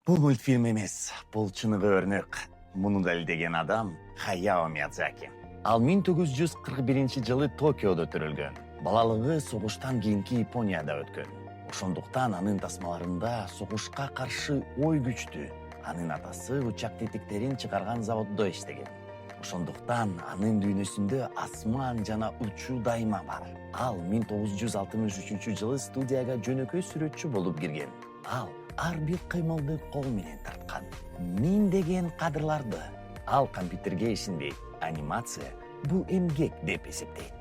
Бул мультфильм эмес, бул чыныгы өрнөк. Муну далилдеген адам Хаяо Миядзаки. Ал 1941 жылы Токиодо төрөлгөн. Балалыгы согуштан кийинки Японияда өткөн. Ошондуктан анын тасмаларында согушка каршы ой күчтүү. Анын атасы учак тетиктерин чыгарган заводдо иштеген. Ошондуктан анын дүйнөсүндө асман жана учуу дайыма бар. Ал 1963 жылы студияга жөнөкөй сүрөтчү болуп кирген. Ал ар бир кыймылды кол менен тарткан. Миңдеген кадрларды. Ал компьютерге ишенбейт. Анимация бул эмгек деп эсептейт.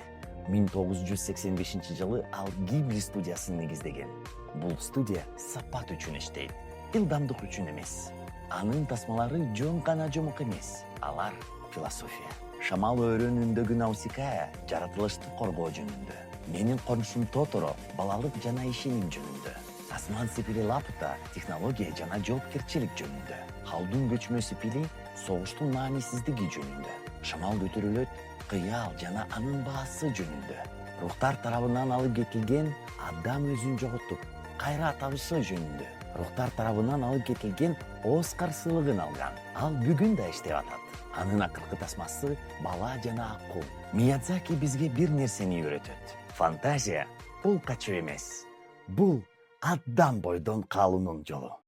1985 жылы ал Гибли студиясын негиздеген. Бул студия сапат үчүн иштейт, ылдамдык үчүн эмес. Анын тасмалары жөн гана жомок эмес. Алар философия. Шамал өрөөнүндөгү Наусикаа жаратылышты коргоо жөнүндө. Менин конушум Тоторо балалык жана ишеним жөнүндө. Асман сепили Лапута технология жана жоопкерчилик жөнүндө. Халдун көчмөсү Пили согуштун маанисиздиги жөнүндө. Шамал көтөрүлөт кыял жана анын баасы жөнүндө. Рухтар тарабынан алып кетилген адам өзүн жоготуп, кайра табышы жөнүндө. Рухтар тарабынан алып кетилген Оскар сыйлыгын алган. Ал бүгүн да иштеп атат. Анын акыркы тасмасы Бала жана акул. Миядзаки бизге бир нерсени үйрөтөт. Фантазия бул качуу эмес. Бул адам бойдон калуунун жолу.